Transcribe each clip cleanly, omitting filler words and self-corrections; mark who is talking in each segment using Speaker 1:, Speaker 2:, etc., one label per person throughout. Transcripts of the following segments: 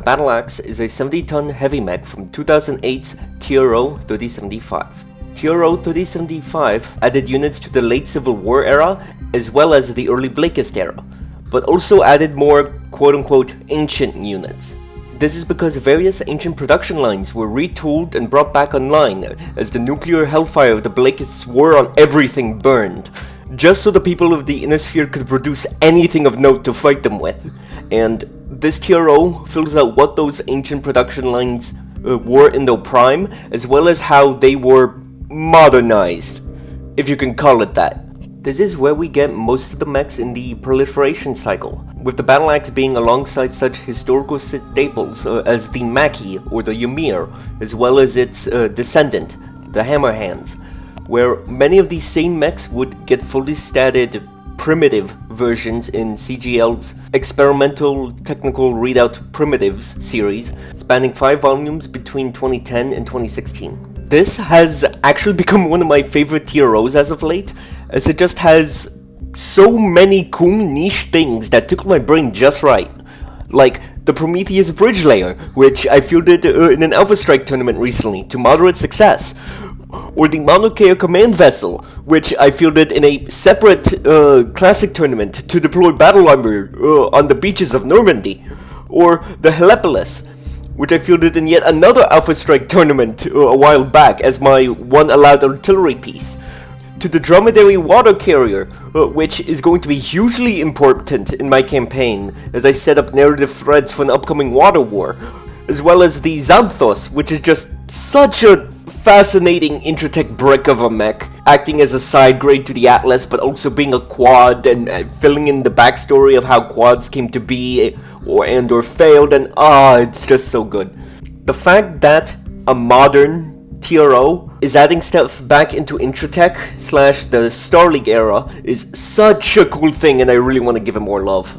Speaker 1: Battleaxe is a 70-ton heavy mech from 2008's TRO 3075. TRO 3075 added units to the late Civil War era as well as the early Battleaxe era, but also added more quote-unquote ancient units. This is because various ancient production lines were retooled and brought back online as the nuclear hellfire of the Battleaxe's war on everything burned, just so the people of the Inner Sphere could produce anything of note to fight them with. And this TRO fills out what those ancient production lines were in their prime, as well as how they were modernized, if you can call it that. This is where we get most of the mechs in the proliferation cycle, with the Battleaxe being alongside such historical staples as the Maki or the Ymir, as well as its descendant, the Hammerhands, where many of these same mechs would get fully statted primitive versions in CGL's Experimental Technical Readout Primitives series, spanning 5 volumes between 2010 and 2016. This has actually become one of my favorite TROs as of late, as it just has so many cool niche things that tickle my brain just right. Like the Prometheus Bridge Layer, which I fielded in an Alpha Strike tournament recently to moderate success. Or the Mauna Kea Command Vessel, which I fielded in a separate classic tournament to deploy battle armor on the beaches of Normandy. Or the Helepolis, which I fielded in yet another Alpha Strike tournament a while back as my one allowed artillery piece. To the Dromedary Water Carrier, which is going to be hugely important in my campaign as I set up narrative threads for an upcoming water war. As well as the Xanthos, which is just such a fascinating intratech brick of a mech, acting as a side grade to the Atlas, but also being a quad and filling in the backstory of how quads came to be or failed, and it's just so good. The fact that a modern TRO is adding stuff back into intratech / the Star League era is such a cool thing, and I really want to give it more love.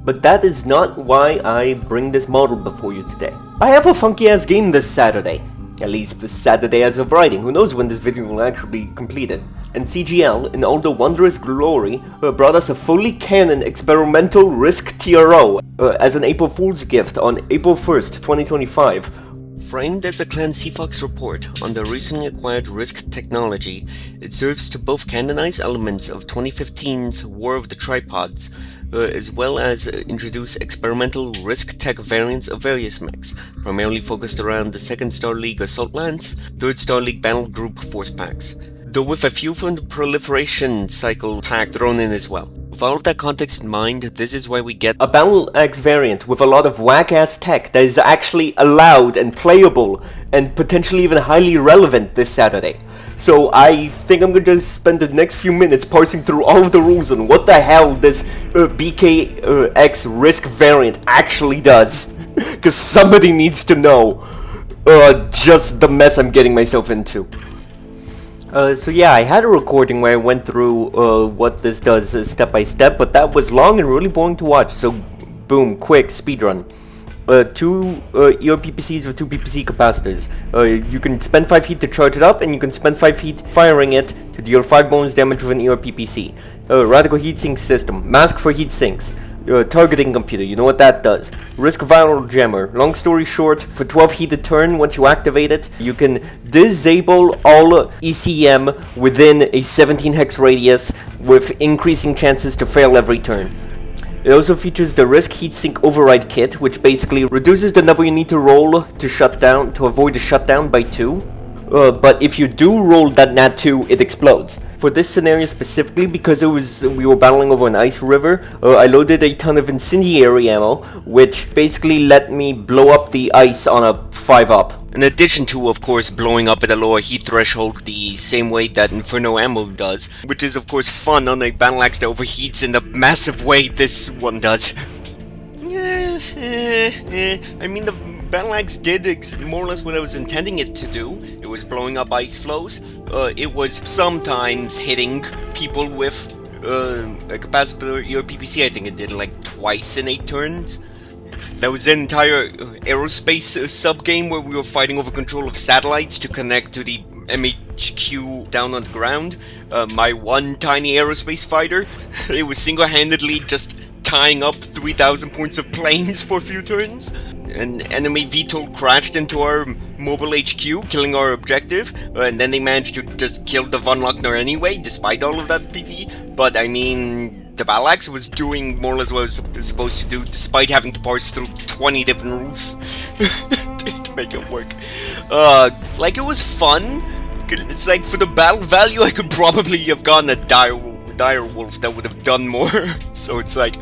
Speaker 1: But that is not why I bring this model before you today. I have a funky ass game this Saturday. At least this Saturday as of writing, who knows when this video will actually be completed. And CGL, in all the wondrous glory, brought us a fully canon experimental RISC TRO as an April Fool's gift on April 1st, 2025. Framed as a Clan Seafox report on the recently acquired RISC technology, it serves to both canonize elements of 2015's War of the Tripods, as well as introduce experimental RISC tech variants of various mechs, primarily focused around the 2nd Star League Assault Lance, 3rd Star League Battle Group Force Packs, though with a few from the Proliferation Cycle pack thrown in as well. With all of that context in mind, this is why we get a Battleaxe variant with a lot of whack-ass tech that is actually allowed and playable and potentially even highly relevant this Saturday. So I think I'm going to spend the next few minutes parsing through all of the rules on what the hell this BKX RISC variant actually does. Because somebody needs to know just the mess I'm getting myself into. So yeah, I had a recording where I went through what this does step by step, but that was long and really boring to watch, so boom, quick, speedrun. 2 ERPPCs with 2 PPC capacitors. You can spend 5 heat to charge it up, and you can spend 5 heat firing it to deal 5 bonus damage with an ERPPC. Radical heatsink system, mask for heat sinks. Targeting computer, you know what that does. RISC viral jammer. Long story short, for 12 heat a turn, once you activate it, you can disable all ECM within a 17 hex radius with increasing chances to fail every turn. It also features the RISC heatsink override kit, which basically reduces the number you need to roll to avoid a shutdown by 2. But if you do roll that nat 2, it explodes. For this scenario specifically, because we were battling over an ice river, I loaded a ton of incendiary ammo, which basically let me blow up the ice on a 5-up. In addition to, of course, blowing up at a lower heat threshold the same way that Inferno ammo does, which is of course fun on a Battleaxe that overheats in the massive way this one does. I mean, the Battleaxe did more or less what I was intending it to do. It was blowing up ice flows. It was sometimes hitting people with a capacitor ERPPC. I think it did like twice in 8 turns. That was an entire aerospace sub-game where we were fighting over control of satellites to connect to the MHQ down on the ground. My one tiny aerospace fighter, it was single-handedly just tying up 3,000 points of planes for a few turns. An enemy VTOL crashed into our mobile HQ, killing our objective, and then they managed to just kill the Von Lochner anyway, despite all of that PvE. But I mean, the Battleaxe was doing more or less what it was supposed to do, despite having to parse through 20 different rules to make it work. Like, it was fun. It's like, for the battle value, I could probably have gotten a dire wolf that would have done more. So it's like,